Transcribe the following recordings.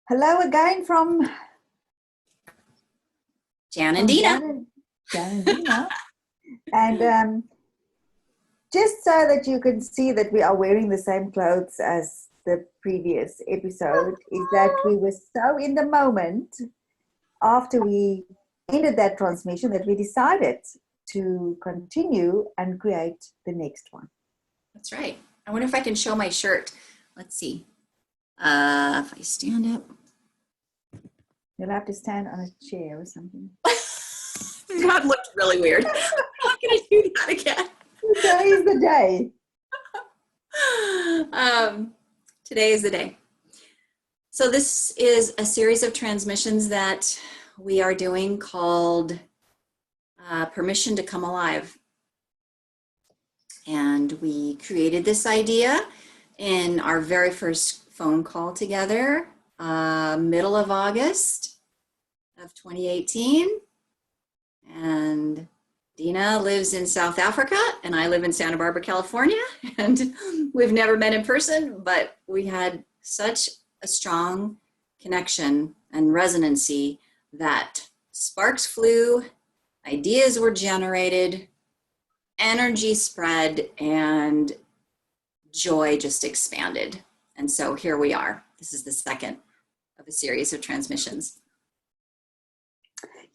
Hello again Jan and Dina. Jan and Dina. And just so that you can see that we are wearing the same clothes as the previous episode, is that we were so in the moment after we ended that transmission that we decided to continue and create the next one. That's right. I wonder if I can show my shirt. Let's see. If I stand up. You'll have to stand on a chair or something. That looked really weird. How can I do that again? Today is the day. Today is the day. So this is a series of transmissions that we are doing called Permission to Come Alive. And we created this idea in our very first phone call together, middle of August of 2018. And Dina lives in South Africa and I live in Santa Barbara, California. And we've never met in person, but we had such a strong connection and resonancy that sparks flew, ideas were generated, energy spread, and joy just expanded. And so here we are. This is the second of a series of transmissions.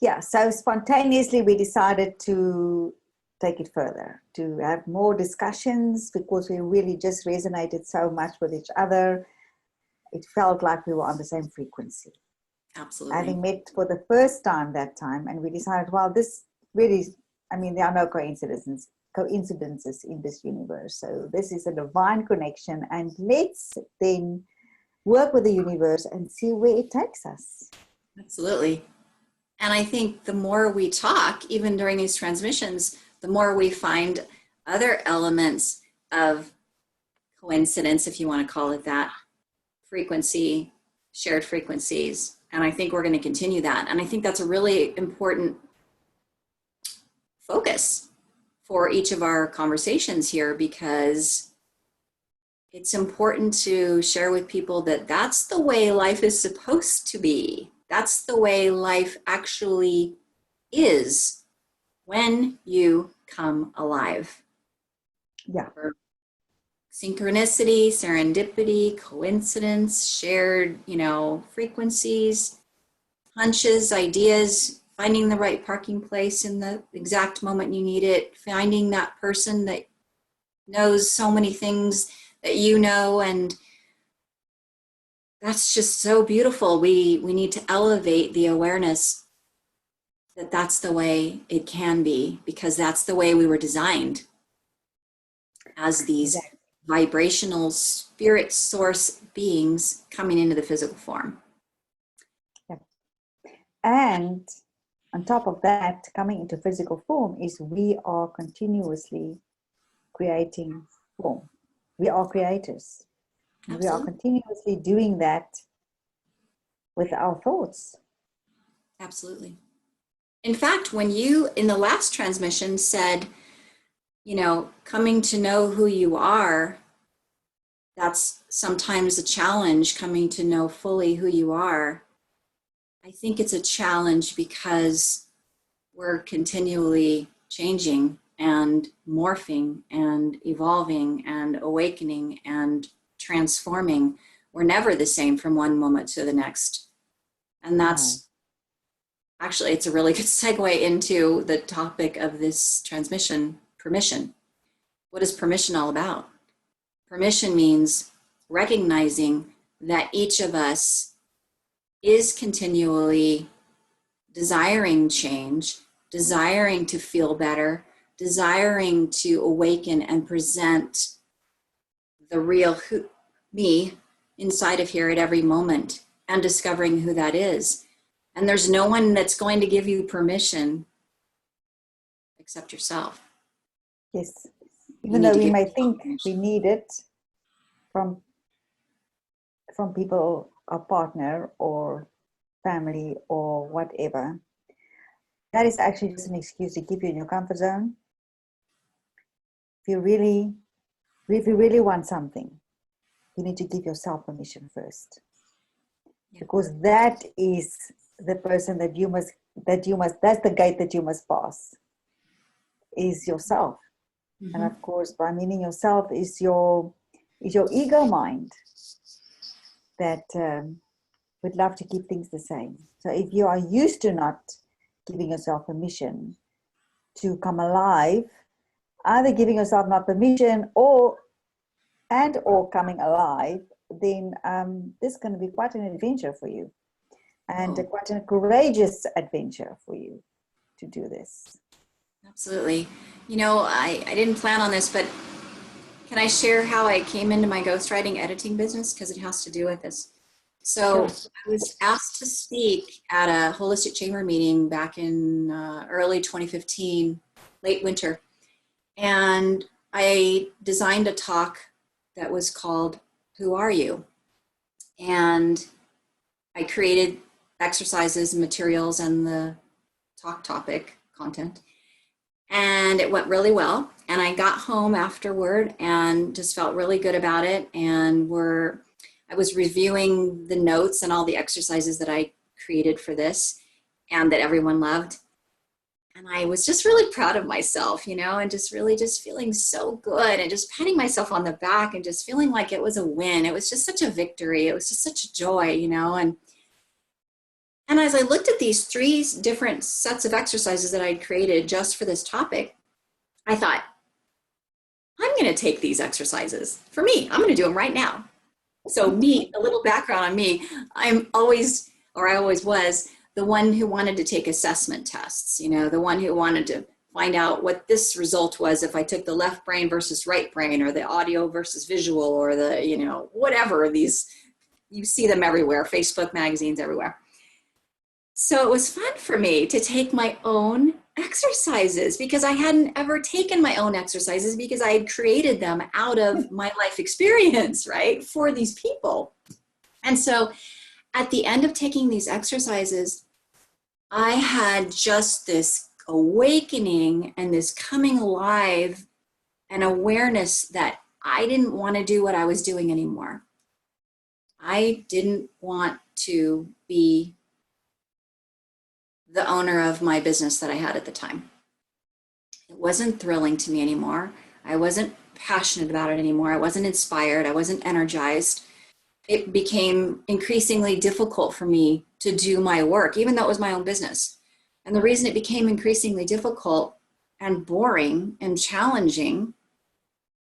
Yeah, so spontaneously we decided to take it further, to have more discussions because we really just resonated so much with each other. It felt like we were on the same frequency. Absolutely. Having met for the first time that time, and we decided, well, this really, there are no coincidences in this universe. So this is a divine connection, and let's then work with the universe and see where it takes us. Absolutely. And I think the more we talk, even during these transmissions, the more we find other elements of coincidence, if you want to call it that, frequency, shared frequencies. And I think we're going to continue that. And I think that's a really important focus for each of our conversations here, because it's important to share with people that that's the way life is supposed to be. That's the way life actually is when you come alive. Yeah. Synchronicity, serendipity, coincidence, shared, frequencies, hunches, ideas, finding the right parking place in the exact moment you need it, finding that person that knows so many things that you know, and that's just so beautiful. We need to elevate the awareness that that's the way it can be, because that's the way we were designed as these vibrational spirit source beings coming into the physical form. Yeah. And on top of that, coming into physical form is we are continuously creating form. We are creators. Absolutely. We are continuously doing that with our thoughts. Absolutely. In fact, when you, in the last transmission, said, coming to know who you are, that's sometimes a challenge, coming to know fully who you are. I think it's a challenge because we're continually changing and morphing and evolving and awakening and transforming. We're never the same from one moment to the next. And that's actually, it's a really good segue into the topic of this transmission, permission. What is permission all about? Permission means recognizing that each of us is continually desiring change, desiring to feel better, desiring to awaken and present the real me inside of here at every moment, and discovering who that is. And there's no one that's going to give you permission except yourself. Yes. Even though we may think we need it from people, a partner or family or whatever, that is actually just an excuse to keep you in your comfort zone. If you really want something, you need to give yourself permission first. because that is the person that you must, that's the gate that you must pass, is yourself. Mm-hmm. And of course, by meaning yourself is your ego mind that would love to keep things the same. So if you are used to not giving yourself permission to come alive, either giving yourself not permission or coming alive, then this is going to be quite an adventure for you, and quite a courageous adventure for you to do this. Absolutely. You know, I didn't plan on this, but can I share how I came into my ghostwriting editing business? Because it has to do with this. So Sure. I was asked to speak at a holistic chamber meeting back in early 2015, late winter. And I designed a talk that was called, Who Are You? And I created exercises and materials and the talk topic content. And it went really well. And I got home afterward and just felt really good about it. And I was reviewing the notes and all the exercises that I created for this and that everyone loved. And I was just really proud of myself, you know, and just really just feeling so good and just patting myself on the back and just feeling like it was a win. It was just such a victory. It was just such a joy, you know. And as I looked at these 3 different sets of exercises that I'd created just for this topic, I thought, I'm going to take these exercises for me. I'm going to do them right now. So me, a little background on me, I always was the one who wanted to take assessment tests, you know, the one who wanted to find out what this result was if I took the left brain versus right brain, or the audio versus visual, or the, you know, whatever these, you see them everywhere, Facebook, magazines, everywhere. So it was fun for me to take my own exercises, because I hadn't ever taken my own exercises, because I had created them out of my life experience, right, for these people. And so at the end of taking these exercises, I had just this awakening and this coming alive and awareness that I didn't want to do what I was doing anymore. I didn't want to be the owner of my business that I had at the time. It wasn't thrilling to me anymore. I wasn't passionate about it anymore. I wasn't inspired. I wasn't energized. It became increasingly difficult for me to do my work, even though it was my own business. And the reason it became increasingly difficult and boring and challenging,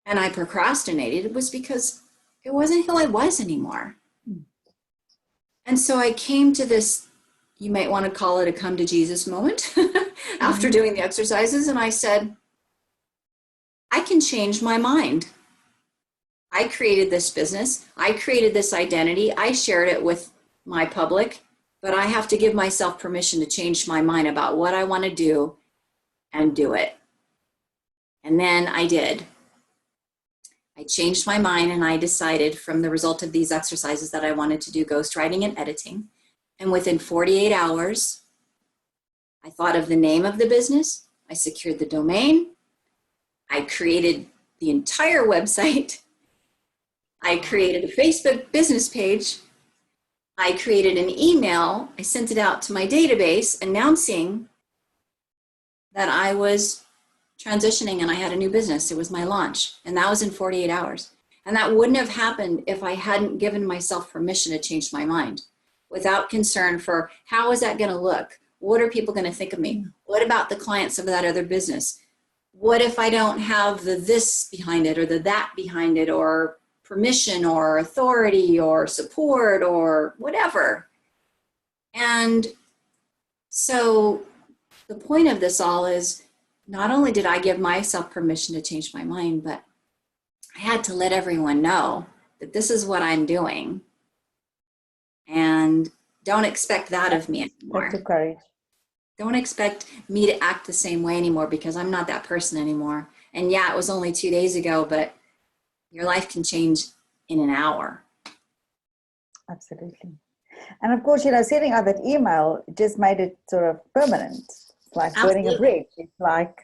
and I procrastinated, was because it wasn't who I was anymore. And so I came to this, you might want to call it a come to Jesus moment after doing the exercises. And I said, I can change my mind. I created this business. I created this identity. I shared it with my public, but I have to give myself permission to change my mind about what I want to do and do it. And then I did. I changed my mind, and I decided from the result of these exercises that I wanted to do ghostwriting and editing. And within 48 hours, I thought of the name of the business. I secured the domain. I created the entire website. I created a Facebook business page. I created an email. I sent it out to my database announcing that I was transitioning and I had a new business. It was my launch, and that was in 48 hours. And that wouldn't have happened if I hadn't given myself permission to change my mind, without concern for how is that going to look? What are people going to think of me? What about the clients of that other business? What if I don't have the this behind it or the that behind it, or permission or authority or support or whatever? And so the point of this all is, not only did I give myself permission to change my mind, but I had to let everyone know that this is what I'm doing. And don't expect that of me anymore. That's courage. Don't expect me to act the same way anymore, because I'm not that person anymore. And yeah, it was only 2 days ago, but your life can change in an hour. Absolutely. And of course, you know, sending out that email just made it sort of permanent. It's like burning a bridge. It's like,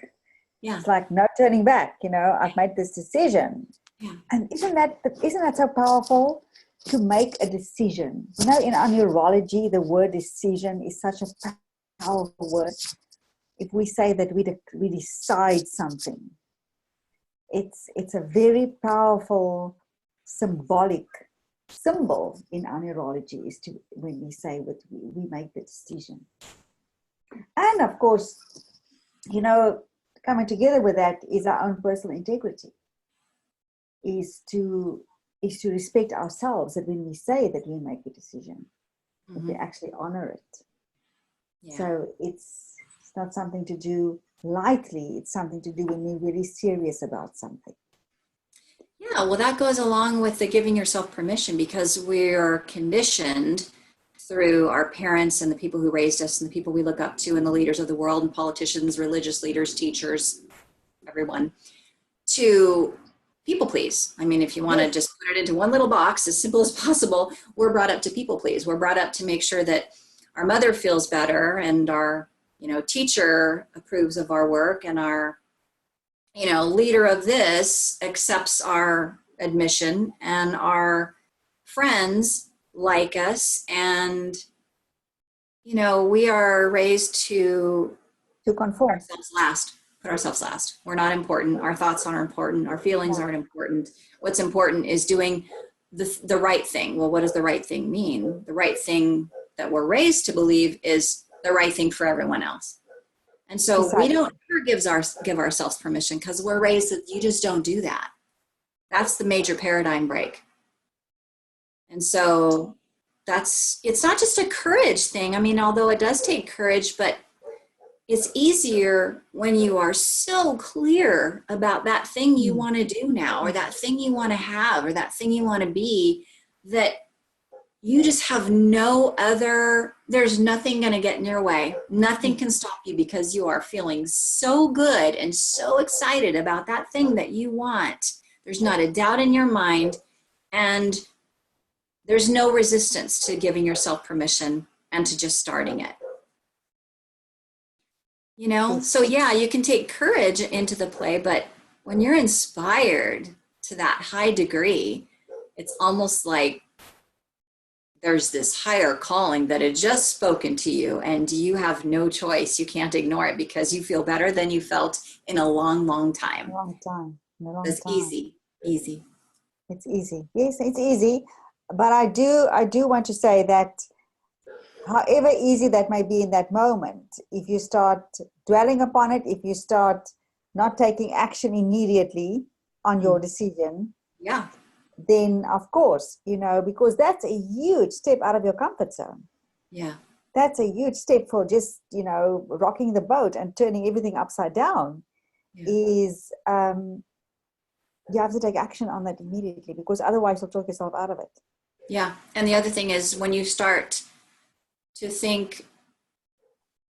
it's like no turning back. You know, I've made this decision. Yeah. And isn't that so powerful? to make a decision. You know, in our neurology, the word decision is such a powerful word. If we say that we decide something, it's a very powerful symbolic symbol in our neurology, is to when we say that we make the decision. And of course, you know, coming together with that is our own personal integrity, is to respect ourselves, that when we say that we make a decision, that we actually honor it. Yeah. So it's not something to do lightly, it's something to do when we're really serious about something. Yeah, well, that goes along with the giving yourself permission, because we're conditioned through our parents and the people who raised us and the people we look up to and the leaders of the world and politicians, religious leaders, teachers, everyone, to people please. I mean, if you want to just put it into one little box, as simple as possible, we're brought up to people please. We're brought up to make sure that our mother feels better and our, you know, teacher approves of our work and our, you know, leader of this accepts our admission and our friends like us. And, you know, we are raised to conform. Put ourselves last. We're not important. Our thoughts aren't important. Our feelings aren't important. What's important is doing the right thing. Well, what does the right thing mean? The right thing that we're raised to believe is the right thing for everyone else. And so we don't ever give ourselves permission, because we're raised that you just don't do that. That's the major paradigm break. And so it's not just a courage thing. I mean, although it does take courage, but it's easier when you are so clear about that thing you want to do now, or that thing you want to have, or that thing you want to be, that you just have there's nothing going to get in your way. Nothing can stop you, because you are feeling so good and so excited about that thing that you want. There's not a doubt in your mind, and there's no resistance to giving yourself permission and to just starting it. You know, so yeah, you can take courage into the play, but when you're inspired to that high degree, it's almost like there's this higher calling that had just spoken to you, and you have no choice. You can't ignore it, because you feel better than you felt in a long, long time. It's easy. It's easy. Yes, it's easy. But I do want to say that however easy that may be in that moment, if you start dwelling upon it, if you start not taking action immediately on your decision, then of course, you know, because that's a huge step out of your comfort zone. Yeah. That's a huge step for just, you know, rocking the boat and turning everything upside down. Is you have to take action on that immediately, because otherwise you'll talk yourself out of it. Yeah. And the other thing is, when you start to think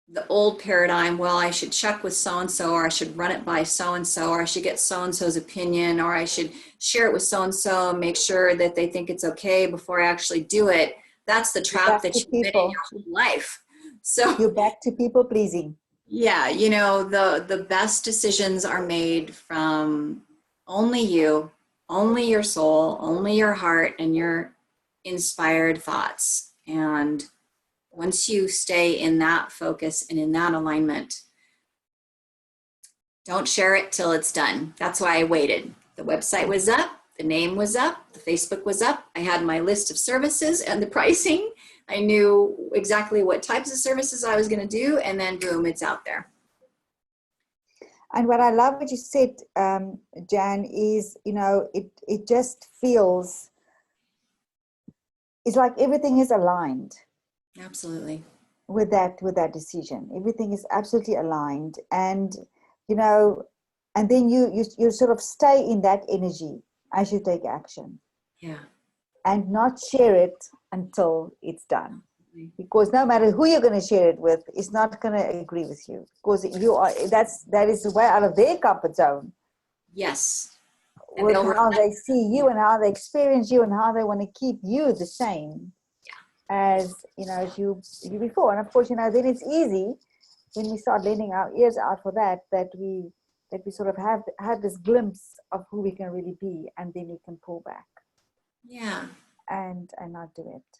the old paradigm, well, I should check with so-and-so, or I should run it by so-and-so, or I should get so-and-so's opinion, or I should share it with so-and-so and make sure that they think it's okay before I actually do it. That's the trap that you've been in your whole life. So you're back to people pleasing. Yeah. You know, the best decisions are made from only you, only your soul, only your heart, and your inspired thoughts. And once you stay in that focus and in that alignment, don't share it till it's done. That's why I waited. The website was up, the name was up, the Facebook was up. I had my list of services and the pricing. I knew exactly what types of services I was going to do, and then boom, it's out there. And what I love what you said, Jan, is, you know, it just feels, it's like everything is aligned. Absolutely. With that decision. Everything is absolutely aligned. And, you know, and then you sort of stay in that energy as you take action. Yeah. And not share it until it's done. Because no matter who you're going to share it with is not going to agree with you, because that is way out of their comfort zone. Yes. With how they see you and how they experience you and how they want to keep you the same as, you know, as you before. And of course, you know, then it's easy when we start lending our ears out for that we sort of have this glimpse of who we can really be, and then we can pull back. Yeah. and not do it.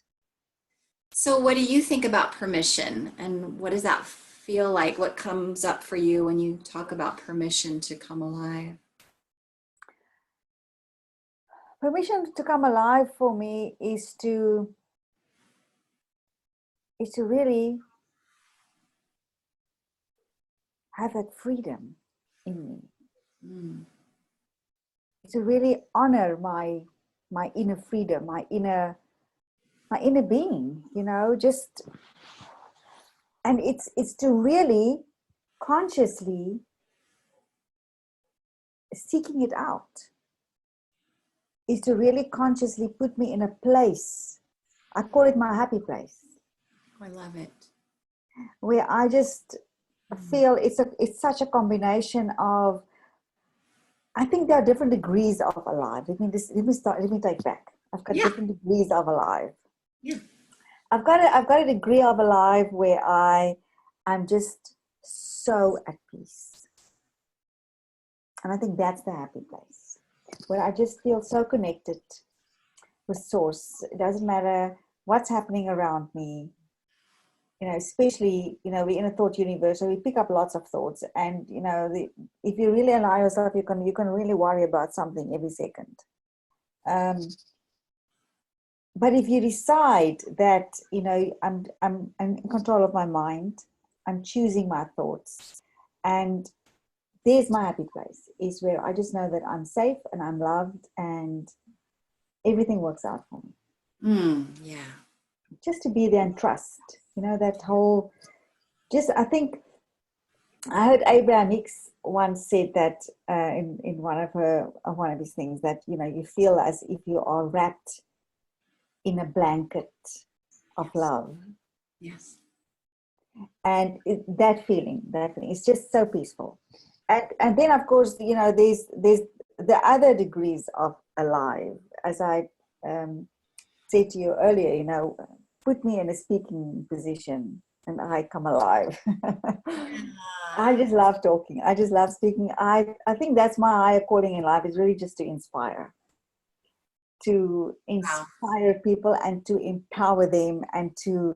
So what do you think about permission, and what does that feel like? What comes up for you when you talk about permission to come alive? Permission to come alive for me is to really have that freedom in me. Mm. To really honor my inner freedom, my inner being, you know, just, and it's to really consciously seeking it out, is to really consciously put me in a place. I call it my happy place, I love it. where I just feel it's such a combination of, I think there are different degrees of alive. Let me take back. I've got Yeah. different degrees of alive. Yeah. I've got a degree of alive where I'm just so at peace. And I think that's the happy place, where I just feel so connected with source. It doesn't matter what's happening around me. You know, especially, you know, we're in a thought universe, so we pick up lots of thoughts. And, you know, if you really allow yourself, you can really worry about something every second. But if you decide that, you know, I'm in control of my mind, I'm choosing my thoughts, and there's my happy place, is where I just know that I'm safe and I'm loved and everything works out for me. Yeah. Just to be there and trust, you know, that whole, I think I heard Abraham Hicks once said that in one of his things, that, you know, you feel as if you are wrapped in a blanket of love. Yes. And that feeling is just so peaceful. And then, of course, you know, there's the other degrees of alive. As I said to you earlier, you know, put me in a speaking position and I come alive. I just love talking. I just love speaking. I think that's my higher calling in life, is really just to inspire. To inspire people and to empower them, and to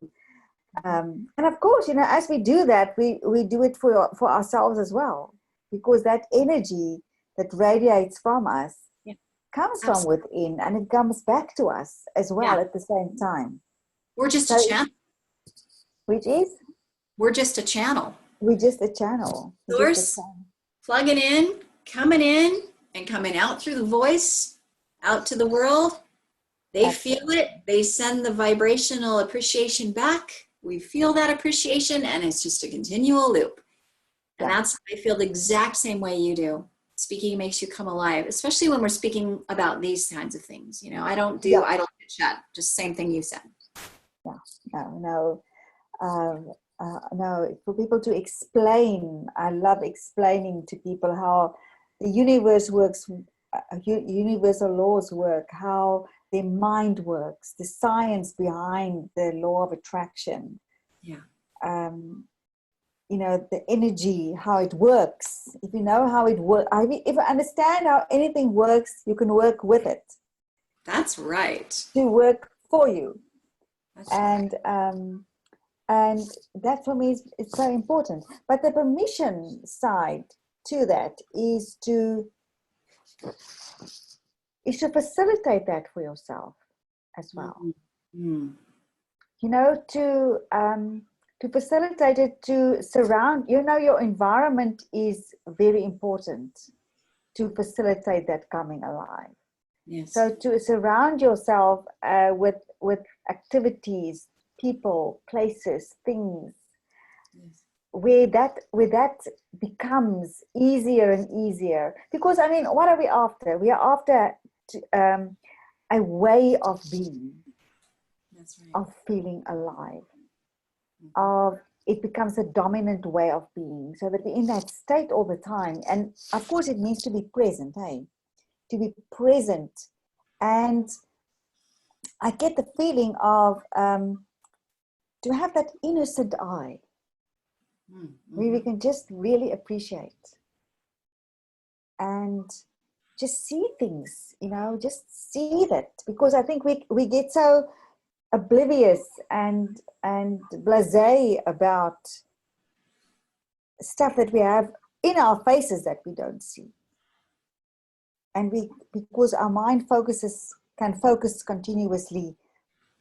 and of course, you know, as we do that, we do it for ourselves as well, because that energy that radiates from us comes from within, and it comes back to us as well at the same time. We're just a channel. Which is? We're just a channel. We're just a channel. Source, plugging in, and coming out through the voice, out to the world. They feel it. They send the vibrational appreciation back. We feel that appreciation, and it's just a continual loop. And I feel the exact same way you do. Speaking makes you come alive, especially when we're speaking about these kinds of things. You know, I don't do idle chat, just same thing you said. No, for people to explain. I love explaining to people how the universe works, universal laws work, how their mind works, the science behind the law of attraction. You know, the energy, how it works. If you know how it works, if I understand how anything works, you can work with it. That's right. To work for you. That's and right. And that for me is so important. But the permission side to that is to facilitate that for yourself as well. Mm-hmm. You know, to facilitate it, to surround, you know, your environment is very important to facilitate that coming alive. Yes. So to surround yourself with activities, people, places, things, where that becomes easier and easier. Because, I mean, what are we after? We are after a way of being. That's right. Of feeling alive. Of it becomes a dominant way of being, so that we're in that state all the time. And of course, it means to be present, hey? To be present. And I get the feeling of to have that innocent eye, where we can just really appreciate and just see things, just see that, because I think we get so oblivious and blasé about stuff that we have in our faces that we don't see. And because our mind can focus continuously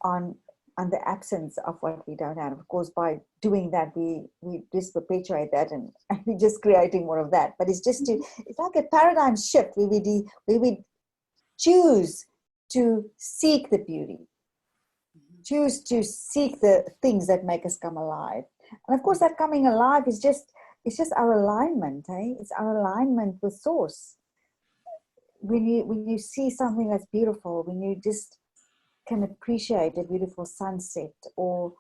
on the absence of what we don't have. Of course, by doing that, we just perpetuate that, and we're just creating more of that. But it's like a paradigm shift where we choose to seek the beauty, choose to seek the things that make us come alive. And of course, that coming alive is just our alignment, It's our alignment with Source. When you see something that's beautiful, when you just can appreciate a beautiful sunset, or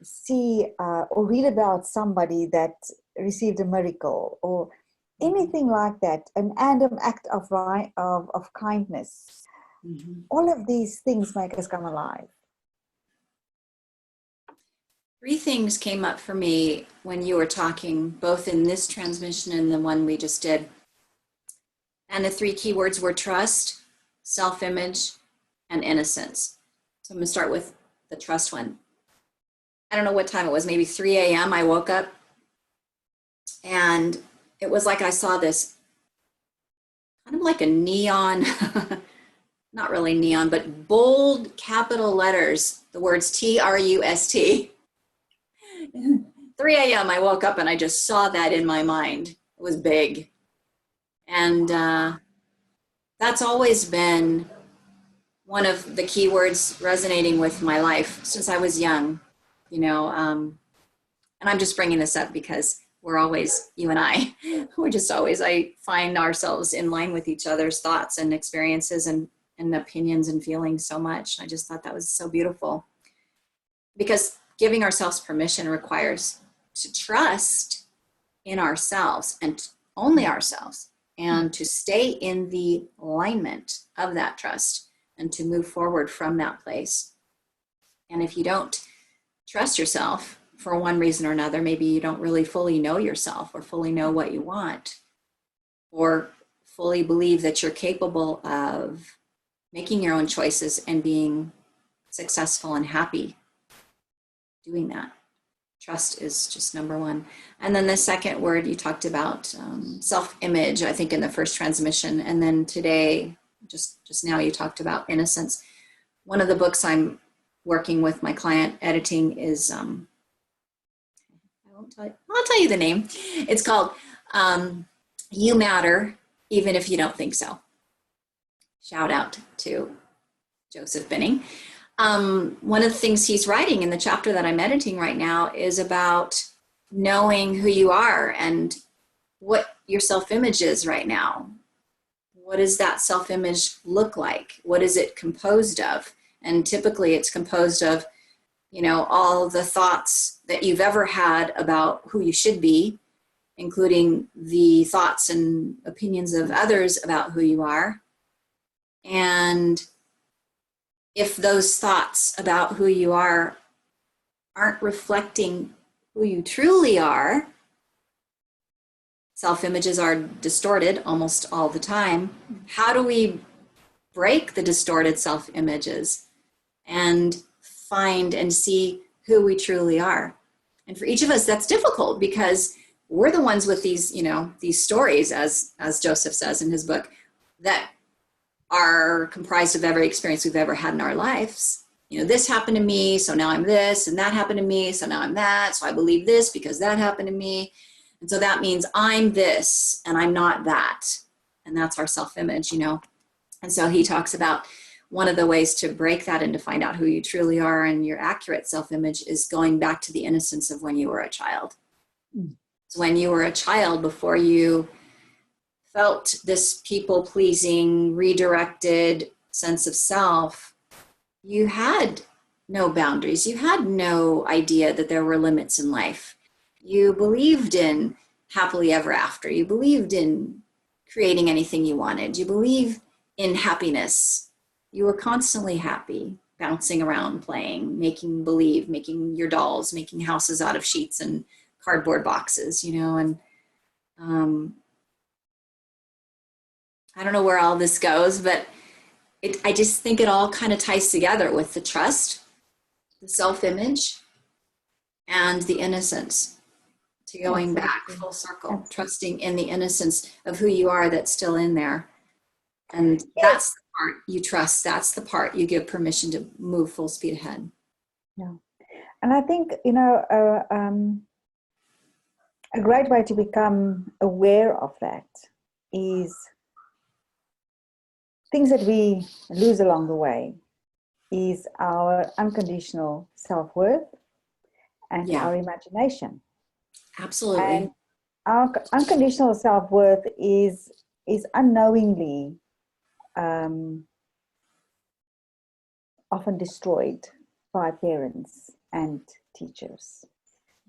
see or read about somebody that received a miracle, or anything like that, an random act of kindness. Mm-hmm. All of these things make us come alive. 3 things came up for me when you were talking, both in this transmission and the one we just did. And the 3 keywords were trust, self-image, and innocence. So I'm going to start with the trust one. I don't know what time it was, maybe 3 a.m. I woke up, and it was like I saw this kind of like a neon, not really neon, but bold capital letters, the words TRUST. 3 a.m. I woke up and I just saw that in my mind. It was big. And that's always been one of the key words resonating with my life since I was young, and I'm just bringing this up because we're always, you and I, I find ourselves in line with each other's thoughts and experiences and opinions and feelings so much. I just thought that was so beautiful, because giving ourselves permission requires to trust in ourselves and only ourselves, and to stay in the alignment of that trust and to move forward from that place. And if you don't trust yourself for one reason or another, maybe you don't really fully know yourself or fully know what you want, or fully believe that you're capable of making your own choices and being successful and happy doing that. Trust is just number one. And then the second word you talked about, self-image, I think in the first transmission. And then today, just now, you talked about innocence. One of the books I'm working with my client editing is, I'll tell you the name. It's called You Matter, Even If You Don't Think So. Shout out to Joseph Binning. One of the things he's writing in the chapter that I'm editing right now is about knowing who you are and what your self-image is right now. What does that self-image look like? What is it composed of? And typically it's composed of, all the thoughts that you've ever had about who you should be, including the thoughts and opinions of others about who you are. And if those thoughts about who you are aren't reflecting who you truly are, self-images are distorted almost all the time. How do we break the distorted self-images and find and see who we truly are? And for each of us, that's difficult, because we're the ones with these, these stories, as Joseph says in his book, that are comprised of every experience we've ever had in our lives. This happened to me, so now I'm this, and that happened to me, so now I'm that, so I believe this because that happened to me. And so that means I'm this and I'm not that. And that's our self-image, And so he talks about one of the ways to break that and to find out who you truly are and your accurate self-image is going back to the innocence of when you were a child. So when you were a child, before you felt this people-pleasing, redirected sense of self, you had no boundaries. You had no idea that there were limits in life. You believed in happily ever after. You believed in creating anything you wanted. You believed in happiness. You were constantly happy, bouncing around, playing, making believe, making your dolls, making houses out of sheets and cardboard boxes, and I don't know where all this goes, but I just think it all kind of ties together with the trust, the self-image, and the innocence, to going back full circle, trusting in the innocence of who you are that's still in there. And that's the part you trust. That's the part you give permission to move full speed ahead. Yeah. And I think, a great way to become aware of that is things that we lose along the way is our unconditional self-worth and our imagination. Absolutely. And our unconditional self-worth is unknowingly often destroyed by parents and teachers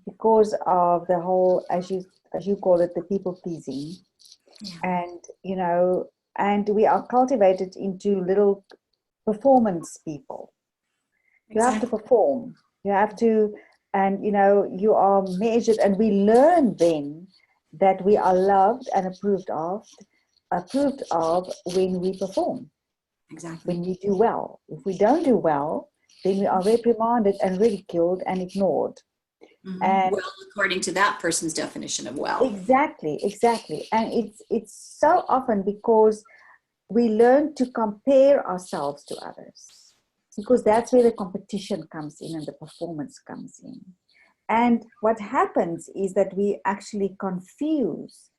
because of the whole, as you call it, the people pleasing. And and we are cultivated into little performance people. You have to perform, you have to, and you are measured, and we learn then that we are loved and approved of when we perform. Exactly. When we do well. If we don't do well, then we are reprimanded and ridiculed and ignored. Mm-hmm. And well, according to that person's definition of well. Exactly. And it's so often because we learn to compare ourselves to others, because that's where the competition comes in and the performance comes in. And what happens is that we actually confuse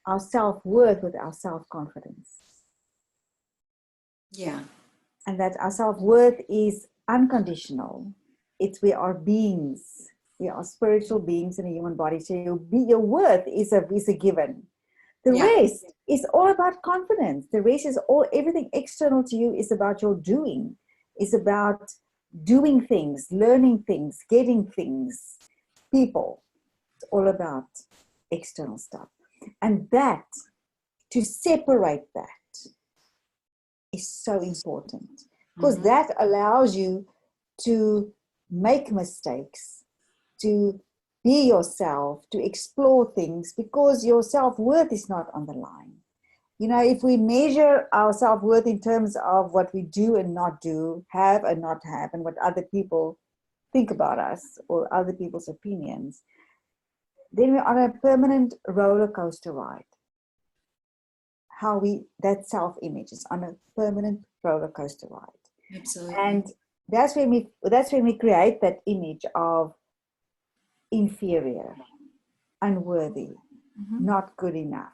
our self-worth with our self-confidence. Yeah. And that our self-worth is unconditional. We are beings. We are spiritual beings in a human body. So your worth is a given. The rest is all about confidence. The rest is everything external to you is about your doing. It's about doing things, learning things, getting things, people. It's all about external stuff. And that, to separate that, is so important, because that allows you to make mistakes, to be yourself, to explore things, because your self-worth is not on the line. If we measure our self-worth in terms of what we do and not do, have and not have, and what other people think about us or other people's opinions, then we're on a permanent roller coaster ride. That self-image is on a permanent roller coaster ride. Absolutely. And that's when we create that image of inferior, unworthy, not good enough.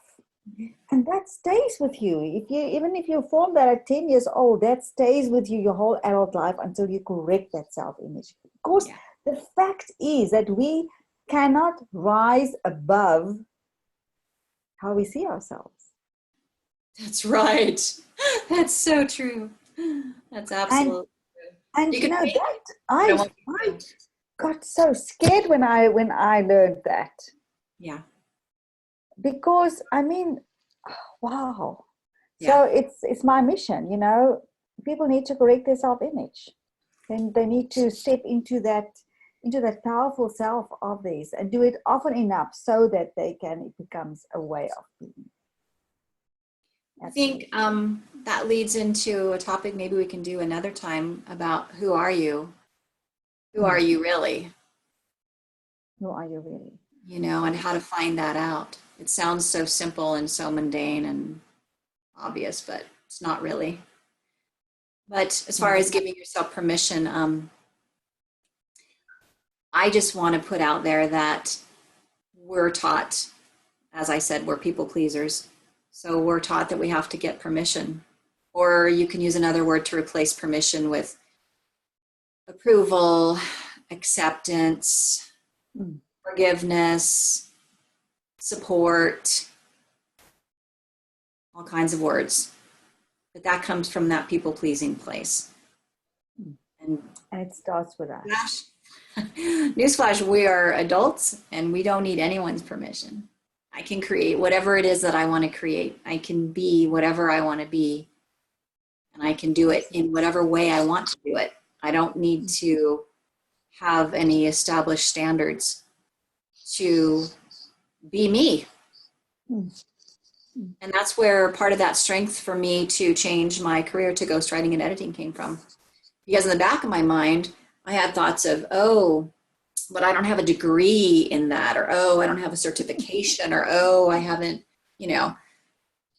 And that stays with you. Even if you form that at 10 years old, that stays with you your whole adult life until you correct that self-image. Because the fact is that we cannot rise above how we see ourselves. That's right. That's so true. That's absolutely true. And I got so scared when I learned that. Yeah. Because wow. Yeah. So it's my mission, people need to correct their self-image. Then they need to step into that powerful self of theirs and do it often enough so that it becomes a way of being. Absolutely. I think that leads into a topic maybe we can do another time about who are you? Who are you really? Who are you really? And how to find that out. It sounds so simple and so mundane and obvious, but it's not really. But as far as giving yourself permission, I just want to put out there that we're taught, as I said, we're people pleasers. So we're taught that we have to get permission, or you can use another word to replace permission with approval, acceptance, forgiveness, support, all kinds of words. But that comes from that people-pleasing place. And it starts with us. Newsflash, we are adults and we don't need anyone's permission. I can create whatever it is that I want to create. I can be whatever I want to be. And I can do it in whatever way I want to do it. I don't need to have any established standards to be me. And that's where part of that strength for me to change my career to ghostwriting and editing came from. Because in the back of my mind, I had thoughts of, oh, but I don't have a degree in that, or oh, I don't have a certification, or oh, I haven't, you know.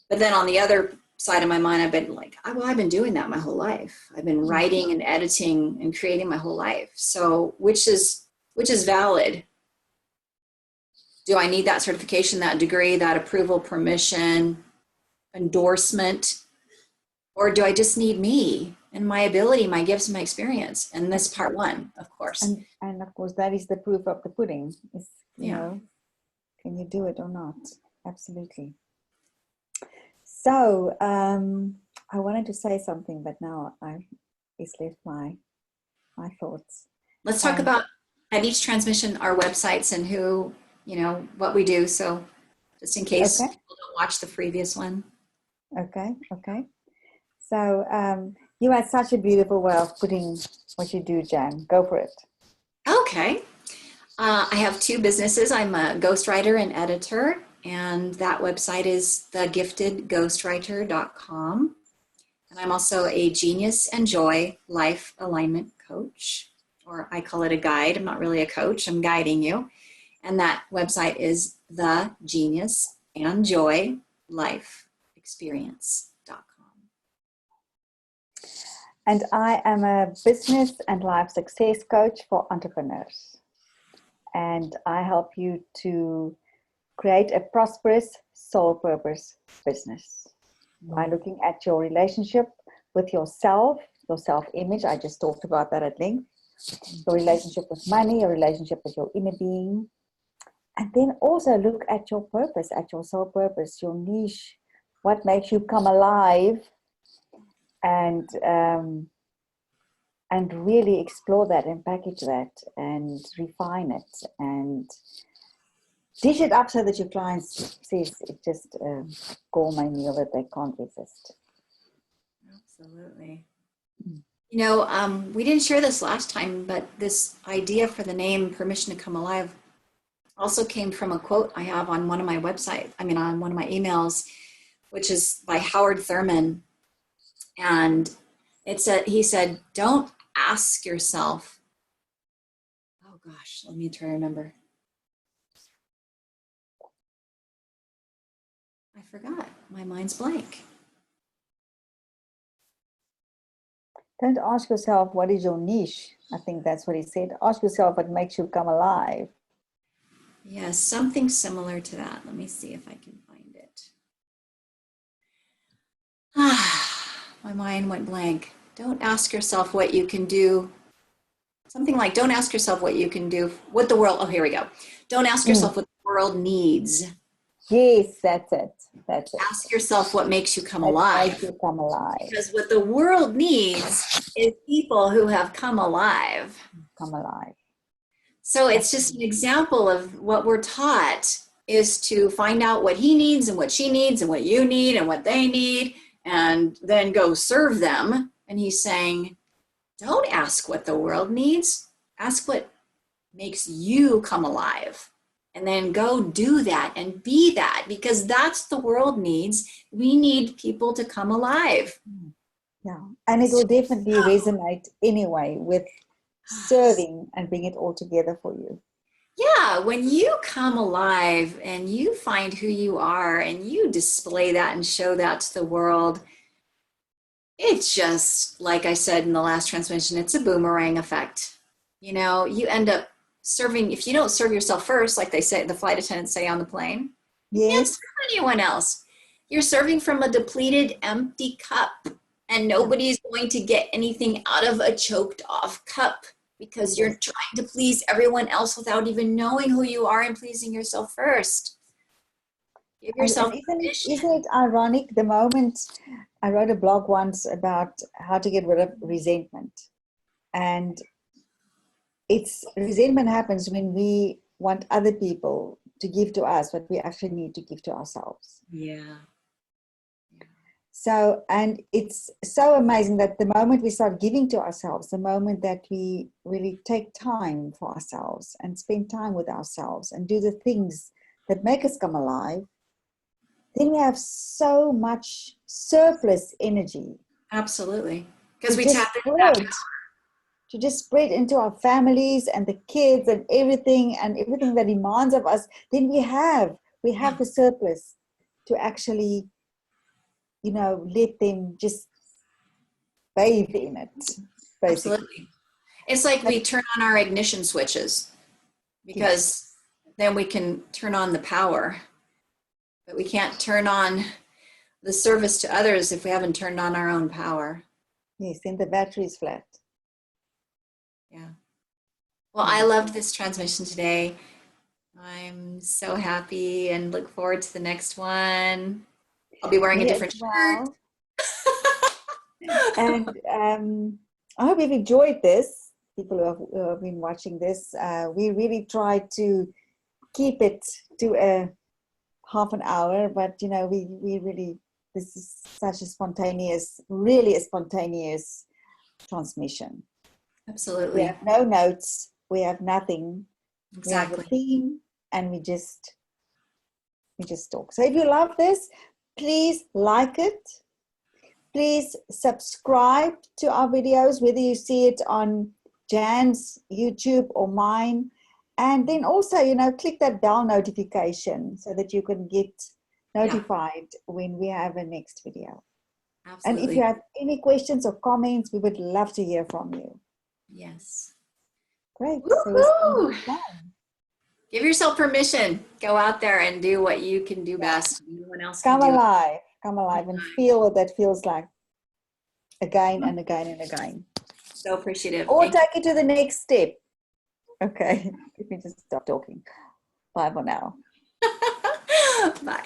But then on the other side of my mind, I've been like, well, I've been doing that my whole life. I've been writing and editing and creating my whole life. So which is valid? Do I need that certification, that degree, that approval, permission, endorsement? Or do I just need me and my ability, my gifts, and my experience? And that's part one, of course. And of course, that is the proof of the pudding. Is, you know, can you do it or not? Absolutely. So I wanted to say something, but now it's left my thoughts. Let's talk about at each transmission our websites and who, you know, what we do. So just in case people don't watch the previous one. Okay. So you had such a beautiful way of putting what you do, Jan. Go for it. Okay. I have two businesses. I'm a ghostwriter and editor, and that website is thegiftedghostwriter.com. And I'm also a Genius and Joy life alignment coach, or I call it a guide. I'm not really a coach. I'm guiding you. And that website is thegeniusandjoylifeexperience.com. And I am a business and life success coach for entrepreneurs. And I help you to create a prosperous soul purpose business by looking at your relationship with yourself, your self-image. I just talked about that at length. Your relationship with money, your relationship with your inner being. And then also look at your purpose, at your soul purpose, your niche, what makes you come alive, and really explore that and package that and refine it and dish it up so that your clients says it's just a gourmet meal that they can't resist. Absolutely. You know, we didn't share this last time, but this idea for the name Permission to Come Alive also came from a quote I have on one of my websites, on one of my emails, which is by Howard Thurman. And he said, don't ask yourself, oh gosh, let me try to remember. I forgot, my mind's blank. Don't ask yourself, what is your niche? I think that's what he said. Ask yourself what makes you come alive. Yes, something similar to that. Let me see if I can find it. My mind went blank. Don't ask yourself what you can do. Something like, don't ask yourself what you can do, what the world, oh, here we go. Don't ask yourself what the world needs. Yes, that's it. Ask yourself what makes you come alive. Makes you come alive. Because what the world needs is people who have come alive. Come alive. So it's just an example of what we're taught is to find out what he needs and what she needs and what you need and what they need, and then go serve them. And he's saying, don't ask what the world needs. Ask what makes you come alive. And then go do that and be that, because that's the world needs. We need people to come alive. Yeah, and it will definitely resonate anyway with serving and bring it all together for you. Yeah, when you come alive and you find who you are and you display that and show that to the world, it's just, like I said in the last transmission, it's a boomerang effect. You know, you end up serving, if you don't serve yourself first, like they say, the flight attendants say on the plane, you can't serve anyone else. You're serving from a depleted, empty cup, and nobody's going to get anything out of a choked off cup, because you're trying to please everyone else without even knowing who you are and pleasing yourself first. Give yourself permission. Isn't it ironic? The moment I wrote a blog once about how to get rid of resentment, and resentment happens when we want other people to give to us what we actually need to give to ourselves. Yeah. So, and it's so amazing that the moment we start giving to ourselves, the moment that we really take time for ourselves and spend time with ourselves and do the things that make us come alive, then we have so much surplus energy. Absolutely. Because To we just tap into that. spread, to just spread into our families and the kids and everything that demands of us, then we have the surplus to actually, let them just bathe in it, basically. Absolutely. It's like we turn on our ignition switches because then we can turn on the power, but we can't turn on the service to others if we haven't turned on our own power. Yes, then the battery is flat. Yeah. Well, I loved this transmission today. I'm so happy and look forward to the next one. I'll be wearing a different shirt. And I hope you've enjoyed this. People who have been watching this, we really tried to keep it to a half an hour, but we really, this is such a spontaneous, really a spontaneous transmission. Absolutely. We have no notes, we have nothing. Exactly. We have a theme, and we just talk. So if you love this, please like it. Please subscribe to our videos, whether you see it on Jan's YouTube or mine. And then also, click that bell notification so that you can get notified when we have a next video. Absolutely. And if you have any questions or comments, we would love to hear from you. Yes. Great. So give yourself permission. Go out there and do what you can do best. No one else can come do alive. Come alive and feel what that feels like again and again and again. So appreciative. Or take it to the next step. Okay. Let me just stop talking. Bye for now. Bye.